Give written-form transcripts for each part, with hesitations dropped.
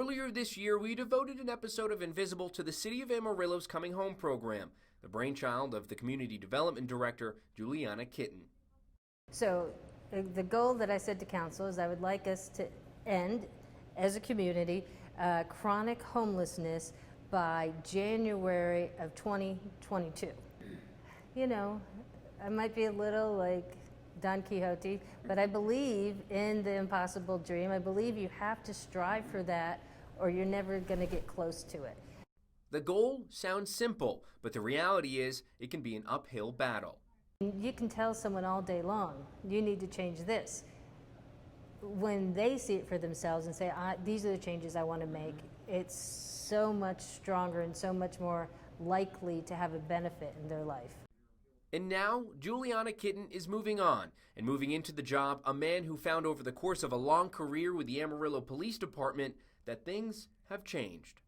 Earlier this year, we devoted an episode of Invisible to the City of Amarillo's Coming Home program, the brainchild of the Community Development Director, Juliana Kitten. So the goal that I said to council is I would like us to end, as a community, chronic homelessness by January of 2022. You know, I might be a little like Don Quixote, but I believe in the impossible dream. I believe you have to strive for that or you're never going to get close to it. The goal sounds simple, but the reality is it can be an uphill battle. You can tell someone all day long, you need to change this. When they see it for themselves and say, these are the changes I want to make, it's so much stronger and so much more likely to have a benefit in their life. And now, Juliana Kitten is moving on and moving into the job, a man who found over the course of a long career with the Amarillo Police Department that things have changed.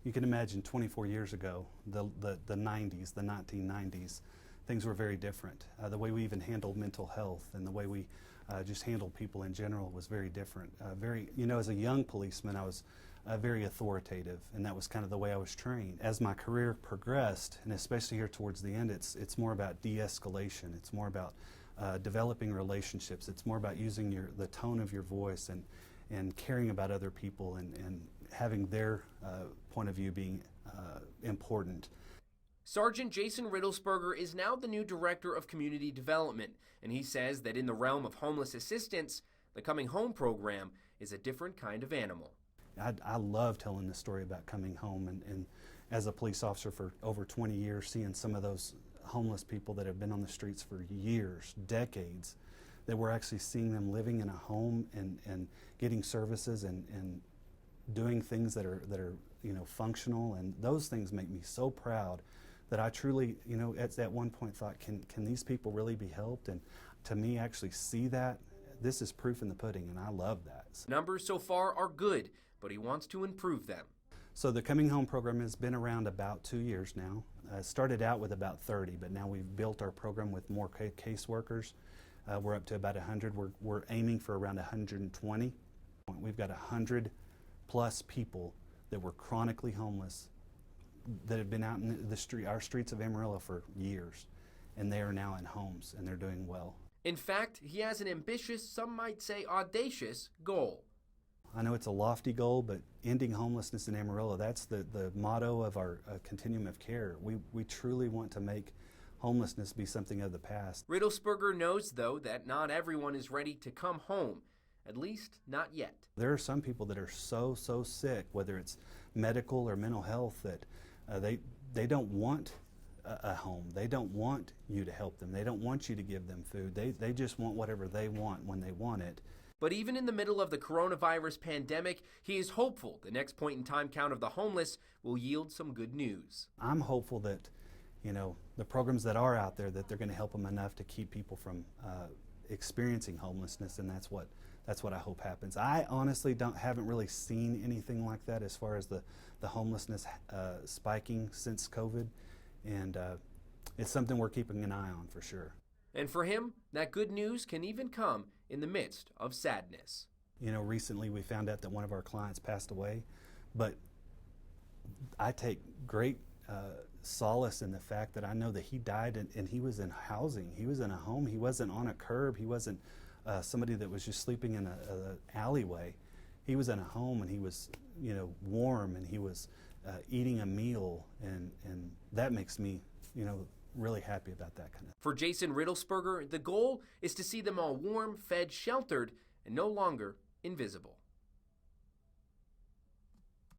You can imagine 24 years ago, the 90s, the 1990s, things were very different. The way we even handled mental health and the way we just handled people in general was very different. As a young policeman, I was very authoritative, and that was kind of the way I was trained. As my career progressed, and especially here towards the end, it's more about de-escalation. It's more about developing relationships. It's more about using the tone of your voice and caring about other people and having their point of view being important. Sergeant Jason Riddlesberger is now the new Director of Community Development, and he says that in the realm of homeless assistance, the Coming Home program is a different kind of animal. I love telling the story about coming home, and as a police officer for over 20 years, seeing some of those homeless people that have been on the streets for years, decades, that we're actually seeing them living in a home and getting services and doing things that are functional, and those things make me so proud that I truly, at one point thought, can these people really be helped? And to me, actually see that, this is proof in the pudding, and I love that. Numbers so far are good, but he wants to improve them. So the Coming Home program has been around about 2 years now. Started out with about 30, but now we've built our program with more caseworkers. We're up to about 100. We're aiming for around 120. We've got 100 plus people that were chronically homeless that have been out in our streets of Amarillo for years, and they are now in homes and they're doing well. In fact, he has an ambitious, some might say audacious, goal. I know it's a lofty goal, but ending homelessness in Amarillo, that's the motto of our continuum of care. We truly want to make homelessness be something of the past. Riddlesberger knows, though, that not everyone is ready to come home, at least not yet. There are some people that are so sick, whether it's medical or mental health, that they don't want a home. They don't want you to help them. They don't want you to give them food. They just want whatever they want when they want it. But even in the middle of the coronavirus pandemic, he is hopeful the next point-in-time count of the homeless will yield some good news. I'm hopeful that, the programs that are out there, that they're going to help them enough to keep people from experiencing homelessness, and that's what I hope happens. I honestly haven't really seen anything like that as far as the homelessness spiking since COVID, and it's something we're keeping an eye on for sure. And for him, that good news can even come in the midst of sadness. Recently we found out that one of our clients passed away, but I take great solace in the fact that I know that he died and he was in housing. He was in a home. He wasn't on a curb. He wasn't somebody that was just sleeping in an alleyway. He was in a home, and he was, warm, and he was eating a meal, and that makes me, really happy about that kind of. For Jason Riddlesberger, the goal is to see them all warm, fed, sheltered, and no longer invisible.